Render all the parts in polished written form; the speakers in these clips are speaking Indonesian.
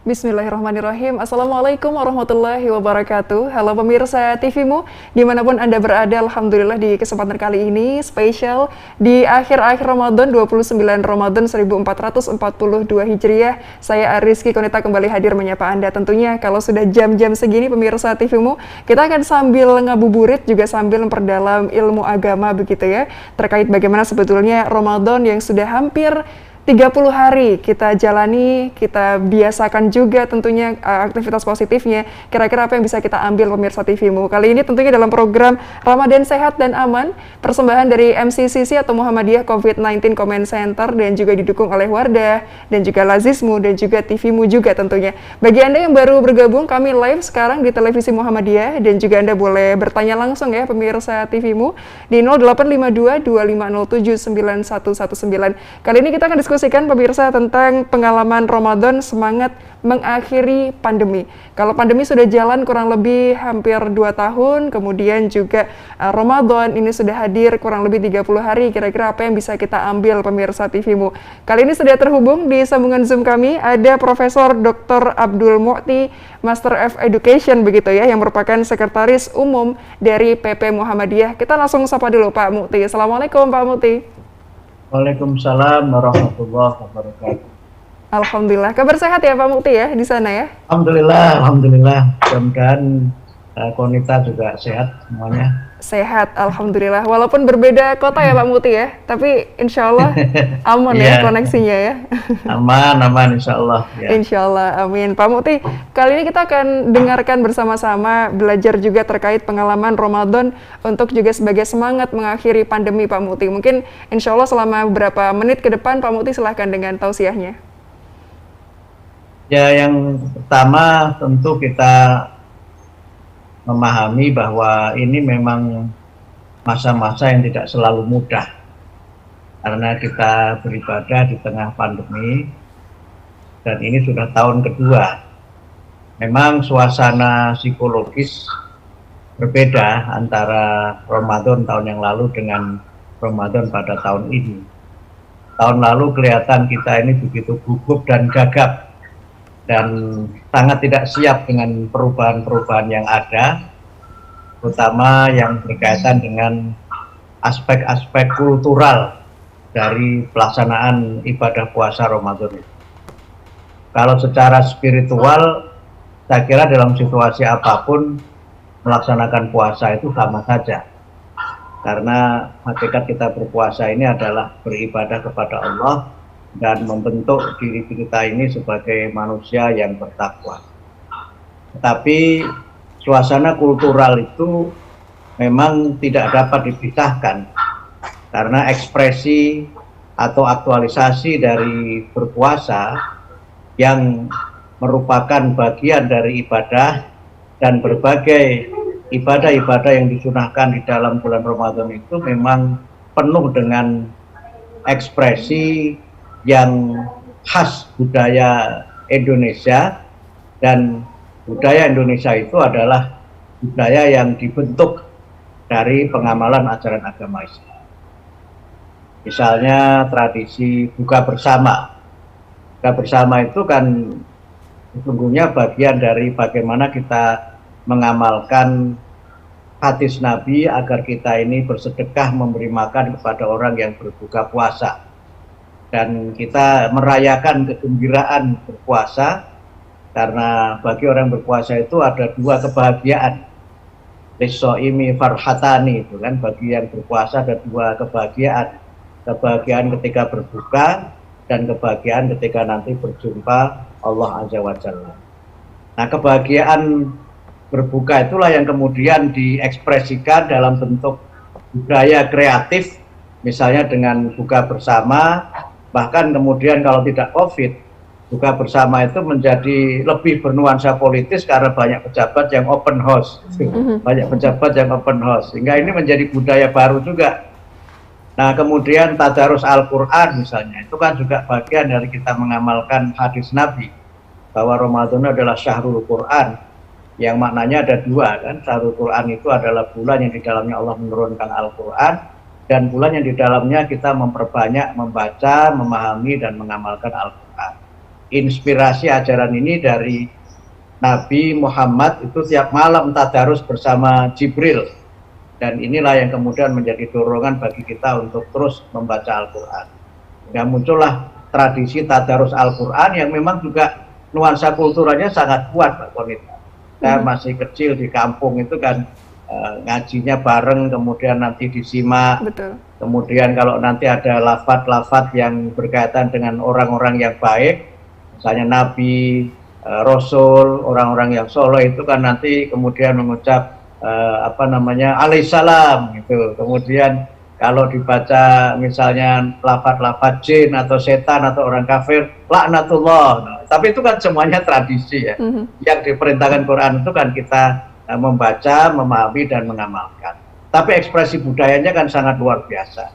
Bismillahirrahmanirrahim. Assalamualaikum warahmatullahi wabarakatuh. Halo pemirsa TVmu, dimanapun Anda berada, Alhamdulillah di kesempatan kali ini spesial di akhir-akhir Ramadan 29 Ramadan 1442 Hijriah. Saya Ariski Konita kembali hadir menyapa Anda. Tentunya kalau sudah jam-jam segini pemirsa TVmu, kita akan sambil ngabuburit juga sambil memperdalam ilmu agama begitu ya. Terkait bagaimana sebetulnya Ramadan yang sudah hampir 30 hari kita jalani, kita biasakan juga tentunya aktivitas positifnya. Kira-kira apa yang bisa kita ambil pemirsa TVmu? Kali ini tentunya dalam program Ramadan Sehat dan Aman, persembahan dari MCCC atau Muhammadiyah COVID-19 Comment Center dan juga didukung oleh Wardah dan juga Lazismu dan juga TVmu juga tentunya. Bagi Anda yang baru bergabung, kami live sekarang di televisi Muhammadiyah dan juga Anda boleh bertanya langsung ya pemirsa TVmu di 0852 2507 9119. Kali ini kita akan diskusikan pemirsa tentang pengalaman Ramadan semangat mengakhiri pandemi. Kalau pandemi sudah jalan kurang lebih hampir 2 tahun, kemudian juga Ramadan ini sudah hadir kurang lebih 30 hari, kira-kira apa yang bisa kita ambil pemirsa TVmu? Kali ini sudah terhubung di sambungan Zoom kami, ada Profesor Dr. Abdul Mu'ti, Master of Education begitu ya, yang merupakan Sekretaris Umum dari PP Muhammadiyah. Kita langsung sapa dulu Pak Mu'ti. Assalamualaikum Pak Mu'ti. Waalaikumsalam warahmatullahi wabarakatuh. Alhamdulillah, kabar sehat ya Pak Mu'ti ya di sana ya? Alhamdulillah. Mudah-mudahan Konita juga sehat semuanya. Sehat, Alhamdulillah. Walaupun berbeda kota ya Pak Mu'ti ya, tapi insya Allah aman ya koneksinya ya. Aman insya Allah. Ya. Insya Allah, amin. Pak Mu'ti, kali ini kita akan dengarkan bersama-sama, belajar juga terkait pengalaman Ramadan untuk juga sebagai semangat mengakhiri pandemi Pak Mu'ti. Mungkin insya Allah selama beberapa menit ke depan Pak Mu'ti silahkan dengan tausiahnya. Ya, yang pertama tentu kita memahami bahwa ini memang masa-masa yang tidak selalu mudah karena kita beribadah di tengah pandemi dan ini sudah tahun kedua. Memang suasana psikologis berbeda antara Ramadan tahun yang lalu dengan Ramadan pada tahun ini. Tahun lalu kelihatan kita ini begitu gugup dan gagap dan sangat tidak siap dengan perubahan-perubahan yang ada, terutama yang berkaitan dengan aspek-aspek kultural dari pelaksanaan ibadah puasa Ramadan. Kalau secara spiritual, saya kira dalam situasi apapun melaksanakan puasa itu sama saja. Karena hakikat kita berpuasa ini adalah beribadah kepada Allah dan membentuk diri kita ini sebagai manusia yang bertakwa. Tetapi suasana kultural itu memang tidak dapat dipisahkan karena ekspresi atau aktualisasi dari berpuasa yang merupakan bagian dari ibadah dan berbagai ibadah-ibadah yang disunahkan di dalam bulan Ramadan itu memang penuh dengan ekspresi yang khas budaya Indonesia, dan budaya Indonesia itu adalah budaya yang dibentuk dari pengamalan ajaran agama Islam. Misalnya tradisi buka bersama. Buka bersama itu kan sesungguhnya bagian dari bagaimana kita mengamalkan hadis Nabi agar kita ini bersedekah memberi makan kepada orang yang berbuka puasa. Dan kita merayakan kegembiraan berpuasa karena bagi orang berpuasa itu ada dua kebahagiaan. Lissoimi farhatani, itu kan, bagi yang berpuasa ada dua kebahagiaan. Kebahagiaan ketika berbuka dan kebahagiaan ketika nanti berjumpa Allah Azza wa Jalla. Nah, kebahagiaan berbuka itulah yang kemudian diekspresikan dalam bentuk budaya kreatif, misalnya dengan buka bersama. Bahkan kemudian kalau tidak COVID, buka bersama itu menjadi lebih bernuansa politis karena banyak pejabat yang open house. Banyak pejabat yang open house. Sehingga ini menjadi budaya baru juga. Nah, kemudian tadarus Al-Quran misalnya, itu kan juga bagian dari kita mengamalkan hadis Nabi. Bahwa Ramadan adalah syahrul Quran. Yang maknanya ada dua kan. Syahrul Quran itu adalah bulan yang di dalamnya Allah menurunkan Al-Quran. Dan bulan yang di dalamnya kita memperbanyak membaca, memahami, dan mengamalkan Al-Quran. inspirasi ajaran ini dari Nabi Muhammad, itu tiap malam tadarus bersama Jibril, dan inilah yang kemudian menjadi dorongan bagi kita untuk terus membaca Al-Quran. Dan muncullah tradisi tadarus Al-Quran yang memang juga nuansa kulturalnya sangat kuat, Mbak Konita. Saya masih kecil di kampung itu kan ngajinya bareng, kemudian nanti disimak. Betul. Kemudian kalau nanti ada lafaz-lafaz yang berkaitan dengan orang-orang yang baik, misalnya Nabi, Rasul, orang-orang yang soleh, itu kan nanti kemudian mengucap alaihissalam gitu. Kemudian kalau dibaca misalnya lafaz-lafaz jin atau setan atau orang kafir, laknatullah. Nah, tapi itu kan semuanya tradisi ya. Yang diperintahkan Quran itu kan kita membaca, memahami dan mengamalkan. Tapi ekspresi budayanya kan sangat luar biasa.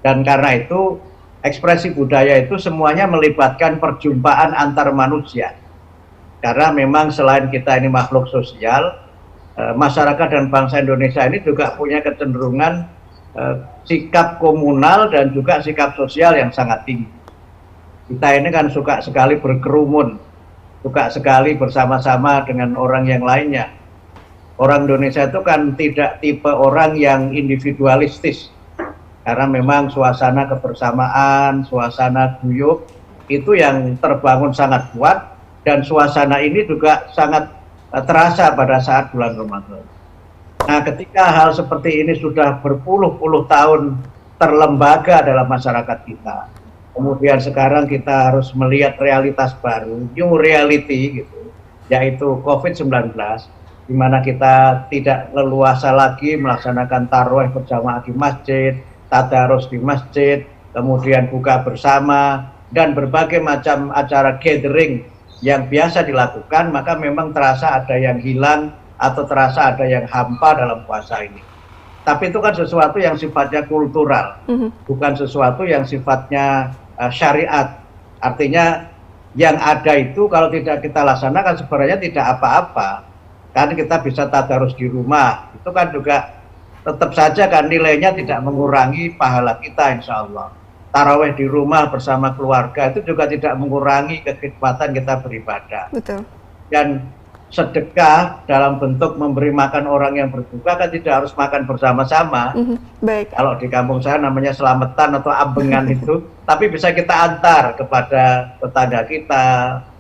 Dan karena itu ekspresi budaya itu semuanya melibatkan perjumpaan antar manusia. Karena memang selain kita ini makhluk sosial, masyarakat dan bangsa Indonesia ini juga punya kecenderungan sikap komunal dan juga sikap sosial yang sangat tinggi. Kita ini kan suka sekali berkerumun, suka sekali bersama-sama dengan orang yang lainnya. Orang Indonesia itu kan tidak tipe orang yang individualistis, karena memang suasana kebersamaan, suasana guyup itu yang terbangun sangat kuat, dan suasana ini juga sangat terasa pada saat bulan Ramadan. Nah, ketika hal seperti ini sudah berpuluh-puluh tahun terlembaga dalam masyarakat kita, kemudian sekarang kita harus melihat realitas baru, new reality gitu, yaitu COVID-19, di mana kita tidak leluasa lagi melaksanakan tarawih berjamaah di masjid, tadarus di masjid, kemudian buka bersama, dan berbagai macam acara gathering yang biasa dilakukan, maka memang terasa ada yang hilang atau terasa ada yang hampa dalam puasa ini. Tapi itu kan sesuatu yang sifatnya kultural, bukan sesuatu yang sifatnya syariat. Artinya yang ada itu kalau tidak kita laksanakan sebenarnya tidak apa-apa. Kan kita bisa tadarus di rumah, itu kan juga tetap saja kan nilainya tidak mengurangi pahala kita, insya Allah. Taraweh di rumah bersama keluarga itu juga tidak mengurangi kenikmatan kita beribadah. Betul. Dan sedekah dalam bentuk memberi makan orang yang berbuka kan tidak harus makan bersama-sama. Baik. Kalau di kampung saya namanya selamatan atau ambengan itu, tapi bisa kita antar kepada tetangga kita,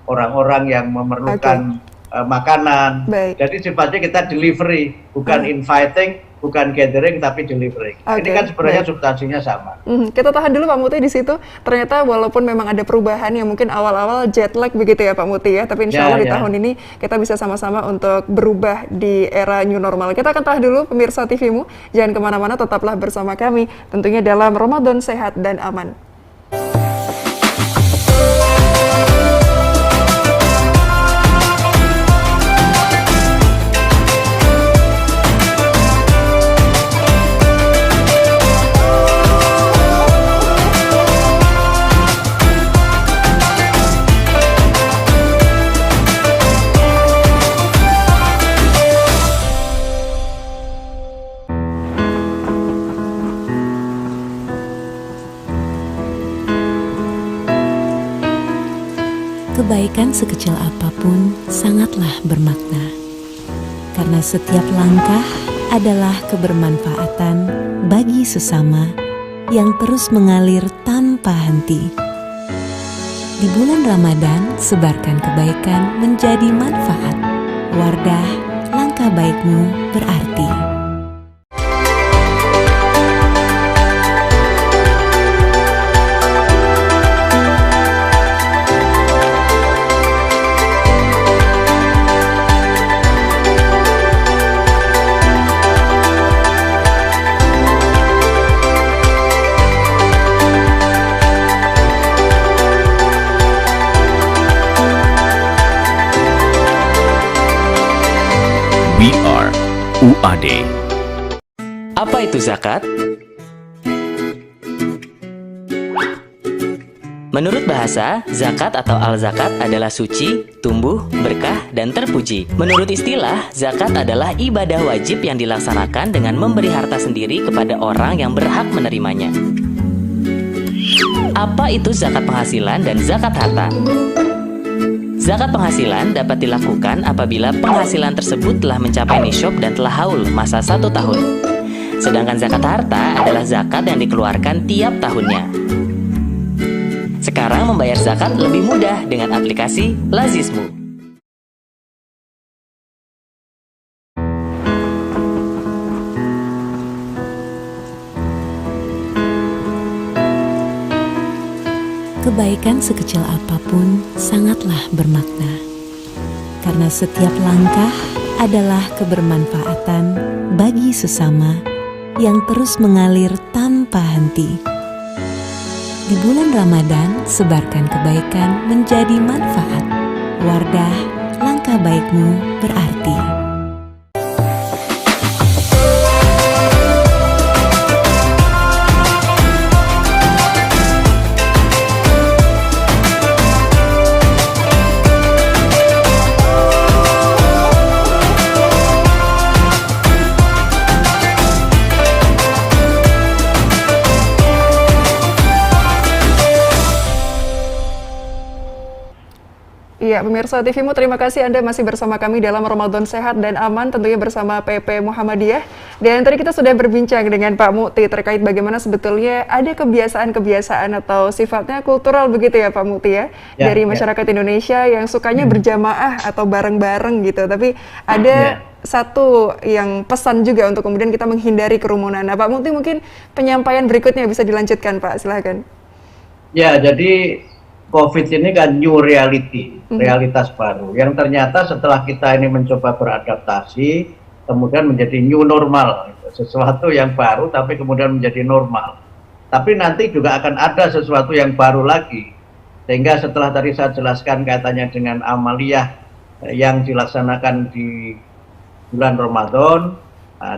orang-orang yang memerlukan makanan. Baik. Jadi sifatnya kita delivery, bukan inviting, bukan gathering, tapi delivery. Ini kan sebenarnya substansinya sama. Kita tahan dulu Pak Muti di situ. Ternyata walaupun memang ada perubahan yang mungkin awal-awal jet lag begitu ya Pak Muti ya, tapi insya Allah di tahun ini kita bisa sama-sama untuk berubah di era new normal. Kita akan tahan dulu pemirsa TV-mu, jangan kemana-mana, tetaplah bersama kami tentunya dalam Ramadan Sehat dan Aman. Kebaikan sekecil apapun sangatlah bermakna, karena setiap langkah adalah kebermanfaatan bagi sesama yang terus mengalir tanpa henti. Di bulan Ramadan, sebarkan kebaikan menjadi manfaat. Wardah, langkah baikmu berarti. We are UAD. Apa itu zakat? Menurut bahasa, zakat atau al-zakat adalah suci, tumbuh, berkah, dan terpuji. Menurut istilah, zakat adalah ibadah wajib yang dilaksanakan dengan memberi harta sendiri kepada orang yang berhak menerimanya. Apa itu zakat penghasilan dan zakat harta? Zakat penghasilan dapat dilakukan apabila penghasilan tersebut telah mencapai nisyab dan telah haul masa 1 tahun. Sedangkan zakat harta adalah zakat yang dikeluarkan tiap tahunnya. Sekarang membayar zakat lebih mudah dengan aplikasi Lazismu. Kebaikan sekecil apapun sangatlah bermakna, karena setiap langkah adalah kebermanfaatan bagi sesama yang terus mengalir tanpa henti. Di bulan Ramadan, sebarkan kebaikan menjadi manfaat. Wardah, langkah baikmu berarti. Iya, pemirsa TVmu, terima kasih Anda masih bersama kami dalam Ramadan Sehat dan Aman, tentunya bersama PP Muhammadiyah. Dan tadi kita sudah berbincang dengan Pak Mukti terkait bagaimana sebetulnya ada kebiasaan-kebiasaan atau sifatnya kultural begitu ya Pak Mukti ya, dari masyarakat Indonesia yang sukanya berjamaah atau bareng-bareng gitu. Tapi ada satu yang pesan juga untuk kemudian kita menghindari kerumunan. Nah Pak Mukti, mungkin penyampaian berikutnya bisa dilanjutkan Pak, silakan. Ya, jadi COVID ini kan new reality, realitas baru, yang ternyata setelah kita ini mencoba beradaptasi, kemudian menjadi new normal, sesuatu yang baru tapi kemudian menjadi normal. Tapi nanti juga akan ada sesuatu yang baru lagi, sehingga setelah tadi saya jelaskan kaitannya dengan amaliyah yang dilaksanakan di bulan Ramadan,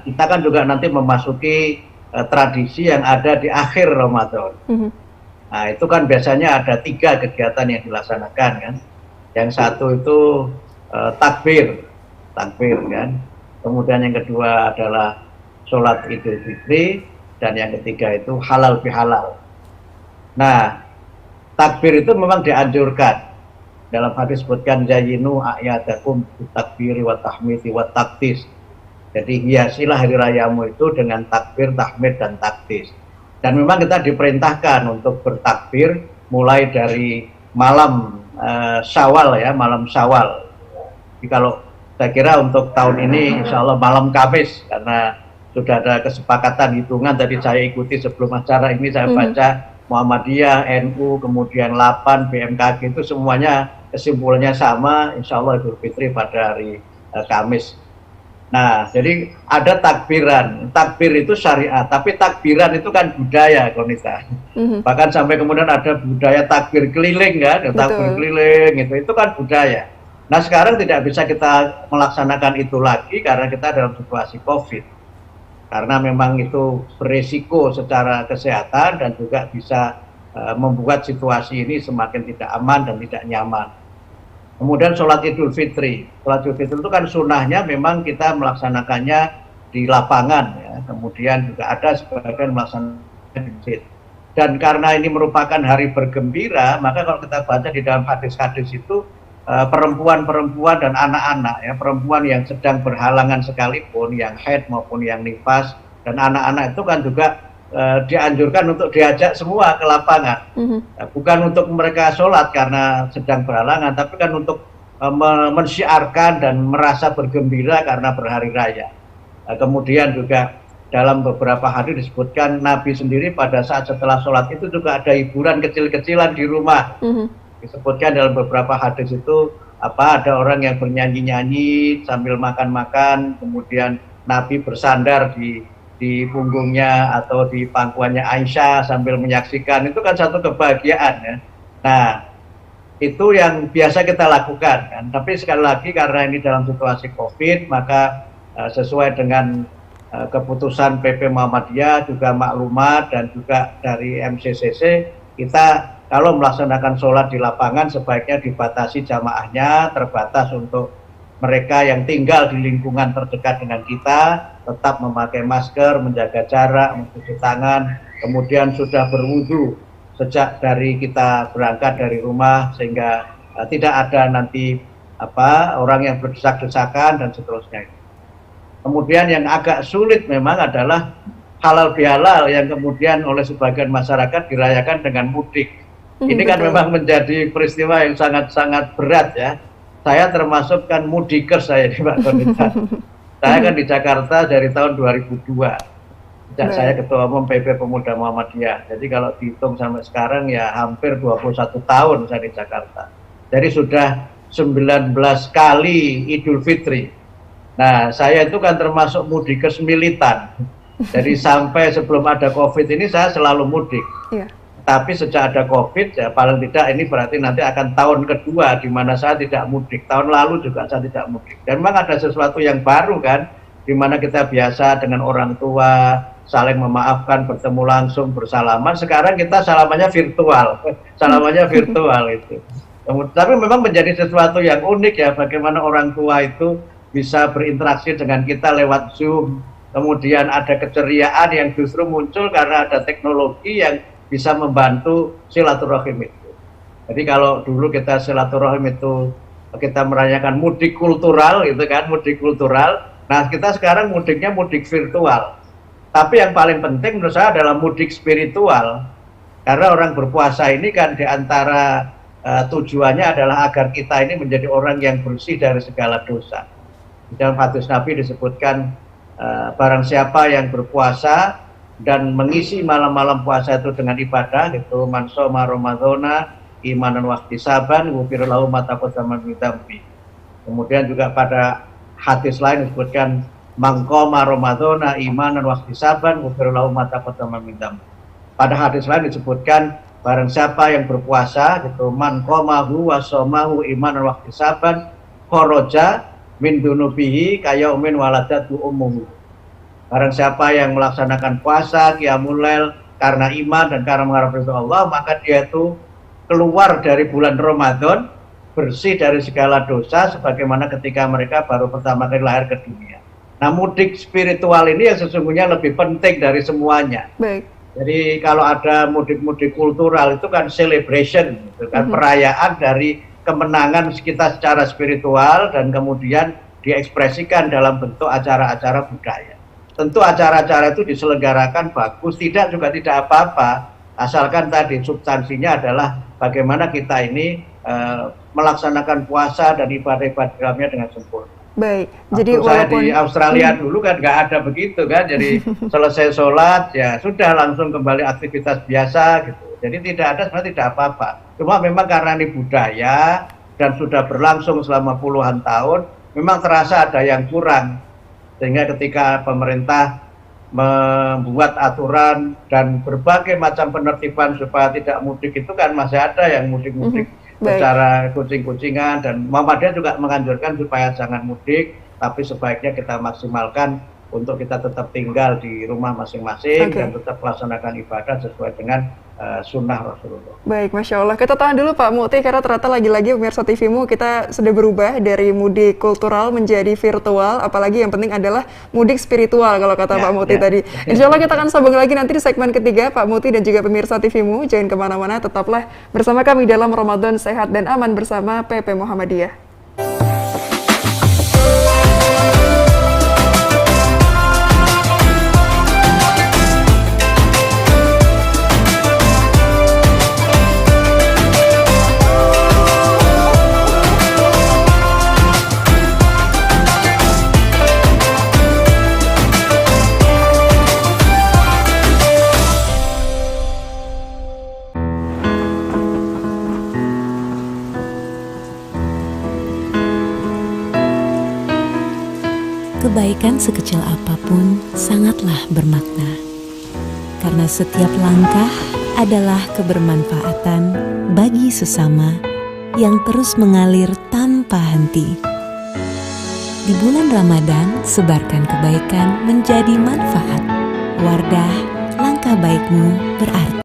kita kan juga nanti memasuki tradisi yang ada di akhir Ramadan. Nah, itu kan biasanya ada 3 kegiatan yang dilaksanakan kan. Yang satu itu takbir kan. Kemudian yang kedua adalah sholat Idul Fitri, dan yang ketiga itu halal bihalal. Nah, takbir itu memang dianjurkan. Dalam hadis sebutkan zayyinu a'yadakum bitakbiri wa tahmidi wa taktis. Jadi hiasilah hari rayamu itu dengan takbir, tahmid dan taktis. Dan memang kita diperintahkan untuk bertakbir mulai dari malam Syawal ya, malam Syawal. Jadi kalau saya kira untuk tahun ini insya Allah malam Kamis, karena sudah ada kesepakatan hitungan tadi saya ikuti sebelum acara ini, saya baca Muhammadiyah, NU, kemudian 8, BMKG itu semuanya kesimpulannya sama, insya Allah Idul Fitri pada hari Kamis. Nah, jadi ada takbiran. Takbir itu syariat, tapi takbiran itu kan budaya, Konita. Bahkan sampai kemudian ada budaya takbir keliling kan, takbir keliling itu kan budaya. Nah, sekarang tidak bisa kita melaksanakan itu lagi karena kita dalam situasi COVID. Karena memang itu beresiko secara kesehatan dan juga bisa membuat situasi ini semakin tidak aman dan tidak nyaman. Kemudian sholat Idul Fitri. Sholat Idul Fitri itu kan sunnahnya memang kita melaksanakannya di lapangan ya. Kemudian juga ada sebagian melaksanakan di masjid. Dan karena ini merupakan hari bergembira, maka kalau kita baca di dalam hadis-hadis itu perempuan-perempuan dan anak-anak ya, perempuan yang sedang berhalangan sekalipun, yang haid maupun yang nifas, dan anak-anak itu kan juga dianjurkan untuk diajak semua ke lapangan, bukan untuk mereka sholat karena sedang berhalangan, tapi kan untuk mensyiarkan dan merasa bergembira karena berhari raya. Kemudian juga dalam beberapa hadis disebutkan Nabi sendiri pada saat setelah sholat itu juga ada hiburan kecil-kecilan di rumah. Disebutkan dalam beberapa hadis itu ada orang yang bernyanyi-nyanyi sambil makan-makan, kemudian Nabi bersandar di punggungnya atau di pangkuannya Aisyah sambil menyaksikan, itu kan satu kebahagiaan ya. Nah, itu yang biasa kita lakukan kan. Tapi sekali lagi karena ini dalam situasi COVID, maka sesuai dengan keputusan PP Muhammadiyah, juga maklumat dan juga dari MCCC, kita kalau melaksanakan sholat di lapangan sebaiknya dibatasi jamaahnya, terbatas untuk mereka yang tinggal di lingkungan terdekat dengan kita, tetap memakai masker, menjaga jarak, mencuci tangan, kemudian sudah berwudu sejak dari kita berangkat dari rumah sehingga tidak ada nanti orang yang berdesak-desakan dan seterusnya. Kemudian yang agak sulit memang adalah halal bihalal yang kemudian oleh sebagian masyarakat dirayakan dengan mudik. Ini kan Betul. memang menjadi peristiwa yang sangat-sangat berat ya. Saya termasuk kan mudikers saya di Pak Konita. Saya kan di Jakarta dari tahun 2002. Sejak saya Baik. Ketua Umum PP Pemuda Muhammadiyah. Jadi kalau dihitung sampai sekarang ya hampir 21 tahun saya di Jakarta. Jadi sudah 19 kali Idul Fitri. Nah, saya itu kan termasuk mudikers militan. Jadi sampai sebelum ada COVID ini saya selalu mudik. Iya. Tapi sejak ada COVID, ya paling tidak ini berarti nanti akan tahun kedua di mana saya tidak mudik. Tahun lalu juga saya tidak mudik. Dan memang ada sesuatu yang baru kan, di mana kita biasa dengan orang tua, saling memaafkan, bertemu langsung, bersalaman. Sekarang kita salamannya virtual. Salamannya virtual itu. Tapi memang menjadi sesuatu yang unik ya, bagaimana orang tua itu bisa berinteraksi dengan kita lewat Zoom. Kemudian ada keceriaan yang justru muncul karena ada teknologi yang bisa membantu silaturahim itu. Jadi kalau dulu kita silaturahim itu kita merayakan mudik kultural gitu kan, mudik kultural. Nah, kita sekarang mudiknya mudik virtual. Tapi yang paling penting menurut saya adalah mudik spiritual. Karena orang berpuasa ini kan diantara tujuannya adalah agar kita ini menjadi orang yang bersih dari segala dosa. Di dalam hadis Nabi disebutkan barang siapa yang berpuasa dan mengisi malam-malam puasa itu dengan ibadah, gitu, man shoma ramadhana imanan wa ihtisaban ghufira lahu ma taqaddama min dzambi. Kemudian juga pada hadis lain disebutkan man qama ramadhana imanan wa ihtisaban ghufira lahu ma taqaddama min dzambi. Pada hadis lain disebutkan barang siapa yang berpuasa, gitu, man qamahu wa shomahu imanan wa ihtisaban kharaja min dunubihi kayaumin waladatu ummuhu. Barang siapa yang melaksanakan puasa, qiyamul lail karena iman dan karena mengharap ridho Allah, maka dia itu keluar dari bulan Ramadan bersih dari segala dosa sebagaimana ketika mereka baru pertama kali lahir ke dunia. Nah, mudik spiritual ini yang sesungguhnya lebih penting dari semuanya. Baik. Jadi kalau ada mudik-mudik kultural itu kan celebration, itu kan perayaan dari kemenangan kita secara spiritual dan kemudian diekspresikan dalam bentuk acara-acara budaya. Tentu acara-acara itu diselenggarakan bagus, tidak juga tidak apa-apa, asalkan tadi substansinya adalah bagaimana kita ini melaksanakan puasa dan ibadah-ibadah dalamnya dengan sempurna. Baik. Jadi Waktu saya walaupun di Australia dulu kan nggak ada begitu kan, jadi selesai sholat ya sudah langsung kembali aktivitas biasa gitu. Jadi tidak ada, sebenarnya tidak apa-apa. Cuma memang karena ini budaya dan sudah berlangsung selama puluhan tahun, memang terasa ada yang kurang. Sehingga ketika pemerintah membuat aturan dan berbagai macam penertiban supaya tidak mudik itu kan masih ada yang mudik-mudik secara kucing-kucingan, dan Muhammadiyah juga menganjurkan supaya jangan mudik, tapi sebaiknya kita maksimalkan untuk kita tetap tinggal di rumah masing-masing dan tetap melaksanakan ibadah sesuai dengan sunnah Rasulullah. Baik, Masya Allah. Kita tahan dulu Pak Mukti, karena ternyata lagi-lagi pemirsa TVmu kita sudah berubah dari mudik kultural menjadi virtual, apalagi yang penting adalah mudik spiritual kalau kata Pak Mukti tadi. Insya Allah kita akan sambung lagi nanti di segmen ketiga, Pak Mukti dan juga pemirsa TVmu. Jangan kemana-mana, tetaplah bersama kami dalam Ramadan Sehat dan Aman bersama PP Muhammadiyah. Kebaikan sekecil apapun sangatlah bermakna, karena setiap langkah adalah kebermanfaatan bagi sesama yang terus mengalir tanpa henti. Di bulan Ramadan, sebarkan kebaikan menjadi manfaat. Wardah, langkah baikmu berarti.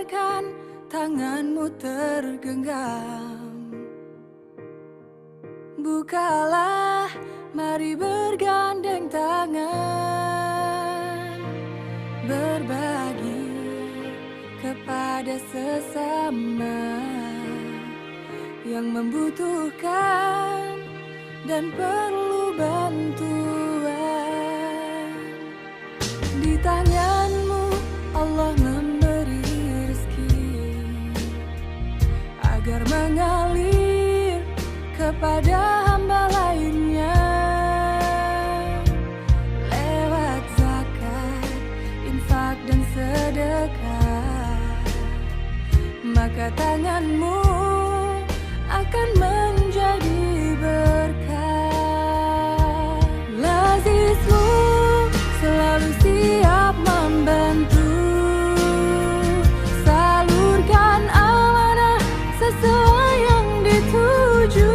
biarkan tanganmu tergenggam. Bukalah, mari bergandeng tangan, berbagi kepada sesama yang membutuhkan dan perlu bantuan. Di tanganmu Allah memberi rezeki agar mengalir kepada hamba lainnya lewat zakat, infak dan sedekah. Maka tanganmu akan menjadi berkah. Lazizmu selalu siap membantu, salurkan amanah sesuai yang dituju,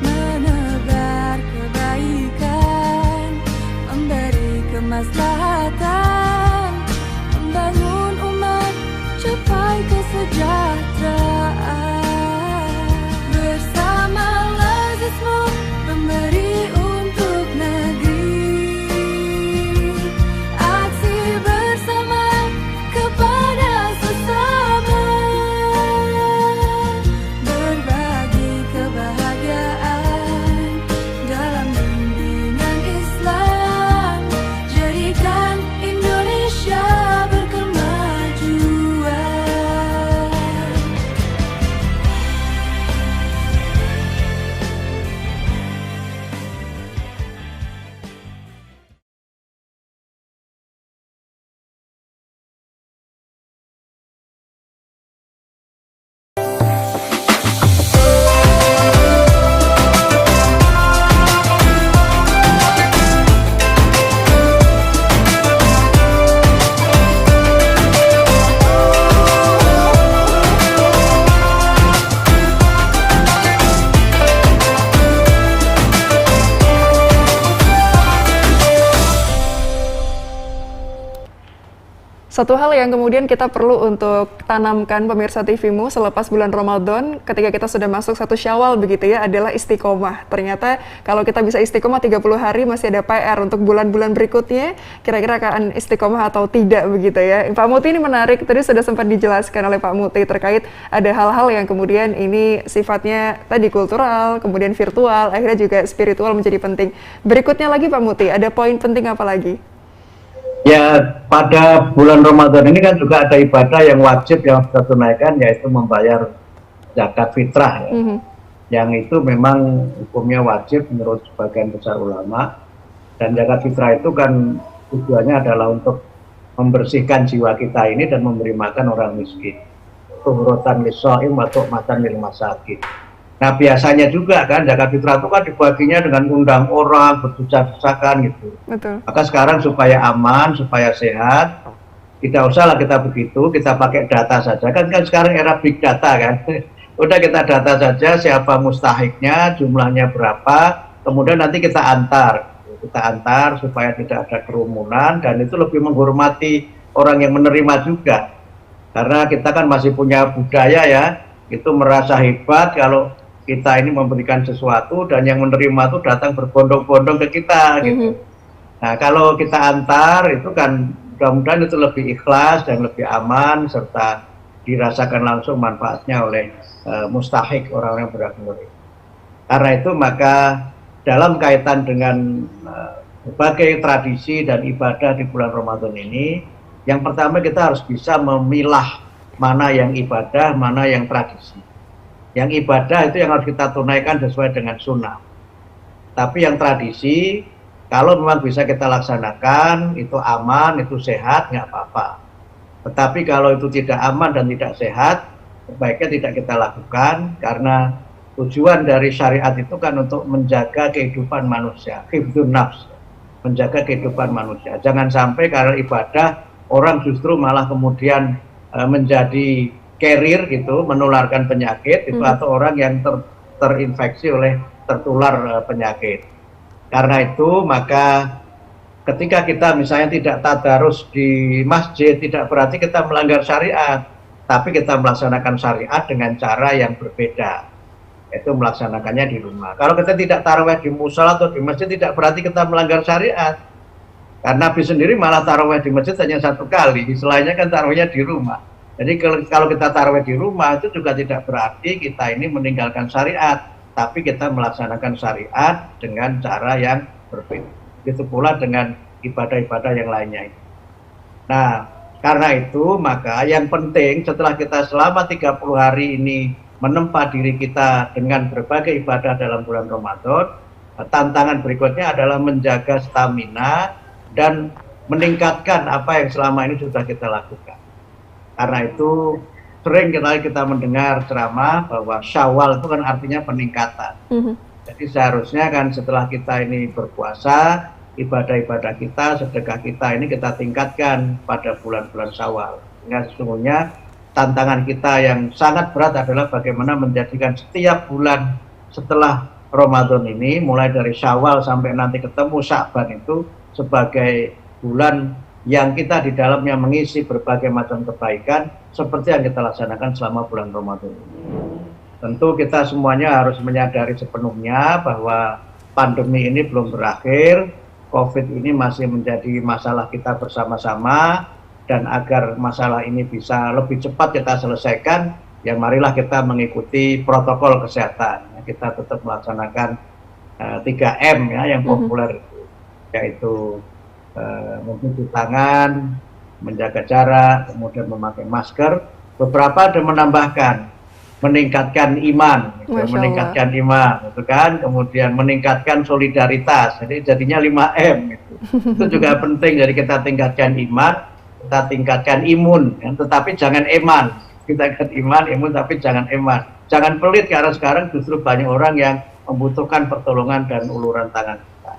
menebar kebaikan, memberi kemaslahatan, membangun umat, capai kesejahteraan. Bersama Lazizmu memberi untuk negeri, aksi bersama kepada sesama, berbagi kebahagiaan dalam bimbingan Islam, jadikan Indonesia berkemajuan. Satu hal yang kemudian kita perlu untuk tanamkan pemirsa TV-mu selepas bulan Ramadan ketika kita sudah masuk 1 Syawal begitu ya adalah istiqomah. Ternyata kalau kita bisa istiqomah 30 hari masih ada PR untuk bulan-bulan berikutnya kira-kira akan istiqomah atau tidak begitu ya. Pak Muti, ini menarik, tadi sudah sempat dijelaskan oleh Pak Muti terkait ada hal-hal yang kemudian ini sifatnya tadi kultural, kemudian virtual, akhirnya juga spiritual menjadi penting. Berikutnya lagi Pak Muti, ada poin penting apa lagi? Ya, pada bulan Ramadan ini kan juga ada ibadah yang wajib yang harus kita tunaikan, yaitu membayar zakat fitrah ya. Yang itu memang hukumnya wajib menurut sebagian besar ulama. Dan zakat fitrah itu kan tujuannya adalah untuk membersihkan jiwa kita ini dan memberi makan orang miskin. Tuhrotan lishoim atau makan lil masakin. Nah biasanya juga kan zakat fitrah itu kan dibaginya dengan undang orang, bersusah-susahkan gitu. Betul. Maka sekarang supaya aman, supaya sehat, tidak usahlah kita begitu, kita pakai data saja. Kan sekarang era big data kan. Udah kita data saja siapa mustahiknya, jumlahnya berapa, kemudian nanti kita antar. Kita antar supaya tidak ada kerumunan dan itu lebih menghormati orang yang menerima juga. Karena kita kan masih punya budaya ya, itu merasa hebat kalau kita ini memberikan sesuatu dan yang menerima itu datang berbondong-bondong ke kita gitu. Nah kalau kita antar itu kan mudah-mudahan itu lebih ikhlas dan lebih aman serta dirasakan langsung manfaatnya oleh mustahik, orang-orang yang berhak menerima. Karena itu maka dalam kaitan dengan berbagai tradisi dan ibadah di bulan Ramadan ini, yang pertama kita harus bisa memilah mana yang ibadah, mana yang tradisi. Yang ibadah itu yang harus kita tunaikan sesuai dengan sunnah. Tapi yang tradisi, kalau memang bisa kita laksanakan, itu aman, itu sehat, nggak apa-apa. Tetapi kalau itu tidak aman dan tidak sehat, sebaiknya tidak kita lakukan, karena tujuan dari syariat itu kan untuk menjaga kehidupan manusia, hifdzun nafs, menjaga kehidupan manusia. Jangan sampai karena ibadah, orang justru malah kemudian menjadi carrier gitu, menularkan penyakit itu atau orang yang terinfeksi oleh tertular penyakit. Karena itu maka ketika kita misalnya tidak tadarus di masjid, tidak berarti kita melanggar syariat, tapi kita melaksanakan syariat dengan cara yang berbeda, yaitu melaksanakannya di rumah. Kalau kita tidak tarawih di musala atau di masjid, tidak berarti kita melanggar syariat, karena Nabi sendiri malah tarawih di masjid hanya 1 kali, selainnya kan tarawihnya di rumah. Jadi kalau kita tarawih di rumah itu juga tidak berarti kita ini meninggalkan syariat, tapi kita melaksanakan syariat dengan cara yang berbeda. Begitu pula dengan ibadah-ibadah yang lainnya. Nah, karena itu maka yang penting setelah kita selama 30 hari ini menempa diri kita dengan berbagai ibadah dalam bulan Ramadan, tantangan berikutnya adalah menjaga stamina dan meningkatkan apa yang selama ini sudah kita lakukan. Karena itu sering kita mendengar ceramah bahwa Syawal itu kan artinya peningkatan. Jadi seharusnya kan setelah kita ini berpuasa, ibadah-ibadah kita, sedekah kita ini kita tingkatkan pada bulan-bulan Syawal. Sehingga sesungguhnya tantangan kita yang sangat berat adalah bagaimana menjadikan setiap bulan setelah Ramadan ini, mulai dari Syawal sampai nanti ketemu Sya'ban itu sebagai bulan yang kita di dalamnya mengisi berbagai macam kebaikan seperti yang kita laksanakan selama bulan Ramadan ini. Tentu kita semuanya harus menyadari sepenuhnya bahwa pandemi ini belum berakhir, COVID ini masih menjadi masalah kita bersama-sama, dan agar masalah ini bisa lebih cepat kita selesaikan, ya marilah kita mengikuti protokol kesehatan. Kita tetap melaksanakan 3M ya yang populer itu, yaitu mencuci tangan, menjaga jarak, kemudian memakai masker. Beberapa ada menambahkan meningkatkan iman, gitu, meningkatkan iman, gitu kan, kemudian meningkatkan solidaritas, jadi jadinya 5M, gitu. Itu juga penting. Jadi kita tingkatkan iman, kita tingkatkan imun, ya, tetapi jangan eman. Kita tingkatkan iman, imun, tapi jangan eman. Jangan pelit, karena sekarang justru banyak orang yang membutuhkan pertolongan dan uluran tangan kita.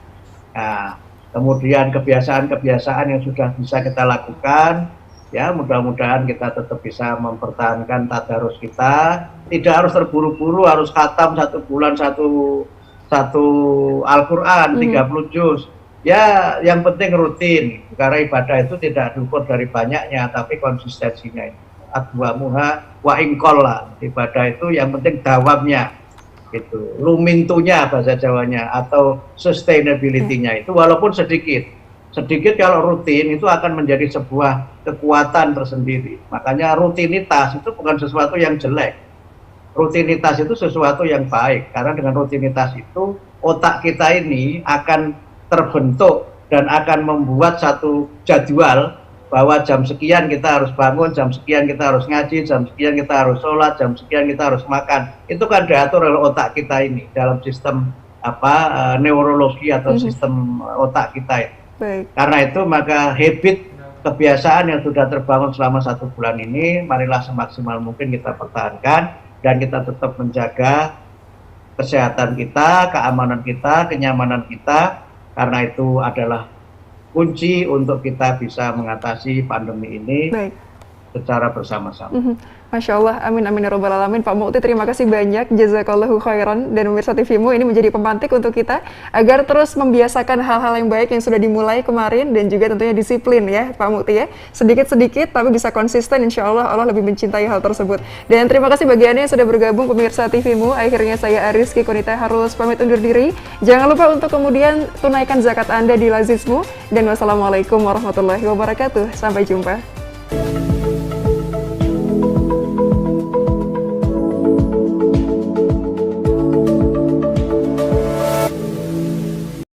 Nah, kemudian kebiasaan-kebiasaan yang sudah bisa kita lakukan, ya mudah-mudahan kita tetap bisa mempertahankan tadarus kita. Tidak harus terburu-buru, harus khatam 1 bulan satu Al-Quran 30 juz. Ya yang penting rutin, karena ibadah itu tidak diukur dari banyaknya, tapi konsistensinya. Adwamuha wa ingkolla, ibadah itu yang penting dawamnya, gitu. Lumintunya bahasa Jawanya, atau sustainability-nya itu walaupun sedikit. Sedikit kalau rutin itu akan menjadi sebuah kekuatan tersendiri. Makanya rutinitas itu bukan sesuatu yang jelek. Rutinitas itu sesuatu yang baik. Karena dengan rutinitas itu otak kita ini akan terbentuk dan akan membuat satu jadwal bahwa jam sekian kita harus bangun, jam sekian kita harus ngaji, jam sekian kita harus sholat, jam sekian kita harus makan. Itu kan diatur oleh otak kita ini dalam sistem neurologi atau sistem otak kita ini. Baik. Karena itu maka habit kebiasaan yang sudah terbangun selama 1 bulan ini, marilah semaksimal mungkin kita pertahankan dan kita tetap menjaga kesehatan kita, keamanan kita, kenyamanan kita, karena itu adalah kunci untuk kita bisa mengatasi pandemi ini. Baik. Secara bersama-sama. Masya Allah, amin amin ya robbal alamin. Pak Mukti, terima kasih banyak, jazakallahu khairan, dan pemirsa TVmu ini menjadi pemantik untuk kita agar terus membiasakan hal-hal yang baik yang sudah dimulai kemarin, dan juga tentunya disiplin ya Pak Mukti ya, sedikit-sedikit tapi bisa konsisten, insya Allah Allah lebih mencintai hal tersebut. Dan terima kasih bagi Anda yang sudah bergabung pemirsa TVmu. Akhirnya saya Ariski Konita harus pamit undur diri. Jangan lupa untuk kemudian tunaikan zakat Anda di lazismu, dan wassalamualaikum warahmatullahi wabarakatuh. Sampai jumpa.